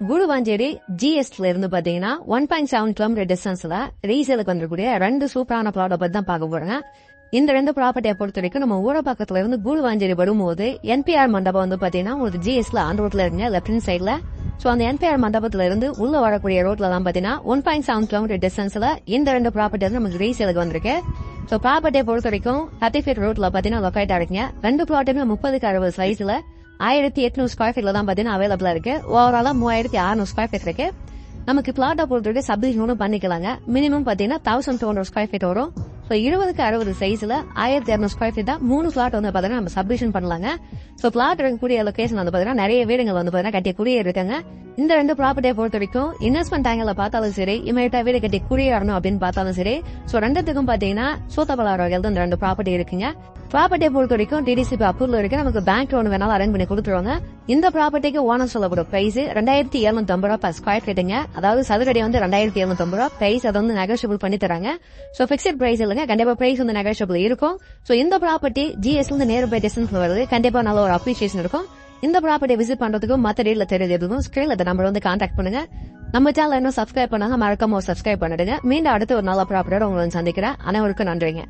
கூடுவாஞ்சேரி ஜிஎஸ்ல இருந்து பாத்தீங்கன்னா 1.7 கிலோமீட்டர் டிஸ்டன்ஸ்ல ரீசேலுக்கு வந்துக்கூடிய 2 சூப்பரான ப்ளாட்டை பத்தி தான் பார்க்க போறேங்க. இந்த 2 ப்ராப்பர்ட்டியை பொறுத்த வரைக்கும் நம்ம ஊர பக்கத்துல இருந்து கூடுவாஞ்சேரி வரும்போது என்பிஆர் மண்டபம் வந்து பாத்தீங்கன்னா உங்களுக்கு ஜிஎஸ்ல ஆன் ரோட்ல இருக்குங்க, லெப்ட் ஹேண்ட் சைட்ல. சோ அந்த என்பிஆர் மண்டபத்துல இருந்து உள்ள வரக்கூடிய ரோட்ல தான் பாத்தீங்கன்னா 1.7 கிலோமீட்டர் டிஸ்டன்ஸ்ல இந்த 2 ப்ராப்பர்ட்டி வந்து நமக்கு ரீசேலுக்கு வந்திருக்கு. சோ ப்ராப்பர்ட்டியை பொறுத்த வரைக்கும் 30 ஃபீட் ரோட்ல பாத்தீங்கன்னா லொக்கேட் ஆயிருக்குங்க. 2 ப்ளாட்டுமே 30x60 சைஸ்ல 1800 ஸ்கொயர் ஃபீட்ல தான் பாத்தீங்கன்னா அவைலபிளா இருக்கு. ஓவராலா 3600 ஸ்கொயர் ஃபீட் இருக்கு. நமக்கு பிளாட்டை பொறுத்தவரை சப்டிவிஷனும் பண்ணிக்கலாங்க. மினிமம் பாத்தீங்கன்னா 1200 ஸ்கொயர் ஃபீட் வரும். 20x60 சைஸ்ல 1200 ஸ்கொயர் ஃபீட் தான் 3 பிளாட் வந்து பாத்தீங்கன்னா நம்ம சப்டிவிஷன் பண்ணலாங்க. சோ பிளாட் இருக்கக்கூடிய லொகேஷன் வந்து பாத்தீங்கன்னா நிறைய வீடுகள் வந்து பாத்தீங்கன்னா கட்டிய குடியே இருக்காங்க. இந்த 2 ப்ராப்பர்ட்டியை பொறுத்த வரைக்கும் இன்வெஸ்ட்மெண்ட் ஆங்கில பார்த்தாலும் சரி, இமீடியட்டா வீடு கட்டி குடியேறணும் அப்படின்னு பார்த்தாலும் சரி, சோ ரெண்டுத்துக்கும் பாத்தீங்கன்னா சூத்தபல வகையில் தான் இந்த 2 ப்ராப்பர்ட்டி இருக்குங்க. ப்ராப்பர்ட்டியை பொறுத்த வரைக்கும் டிடிசிபி அப்ரூவல் இருக்கு. நமக்கு பேங்க் லோன் வேணாலும் அரேஞ்ச் பண்ணி கொடுத்துருவாங்க. இந்த ப்ராப்பர்ட்டிக்கு ஓனர் சொல்லப்படும் பிரைஸ் 2750 ரூபாய் பர் ஸ்கொயர் ஃபீட்டுங்க. அதாவது சதுரடி வந்து 2750 ரூபாய் பிரைஸ். அதை வந்து நெகோஷியபிள் பண்ணி தராங்க. சோ பிக்ஸ்ட் பிரைஸ் இல்லைங்க, கண்டிப்பா பிரைஸ் வந்து நெகோஷியபிள் இருக்கும். சோ இந்த ப்ராப்பர்ட்டி ஜிஎஸ்ல இருந்து நியர் பை டிஸ்டன்ஸ்ல வருது. கண்டிப்பா நல்ல ஒரு அப்ரிசியேஷன் இருக்கும். இந்த ப்ராப்பர்ட்டியை விசிட் பண்றதுக்கும் மத்த டேட்ல தெரியுது ஸ்கிரீன்ல நம்பர் வந்து கான்டாக்ட் பண்ணுங்க. நம்ம சேனல் இன்னும் சப்ஸ்கிரைப் பண்ணாங்க, மறக்காம சப்ஸ்கிரைப் பண்ணிடுங்க. மீண்டும் அடுத்து ஒரு நல்ல ப்ராப்பர்ட்டியோட உங்களை சந்திக்கிறேன். அனைவருக்கும் நன்றிங்க.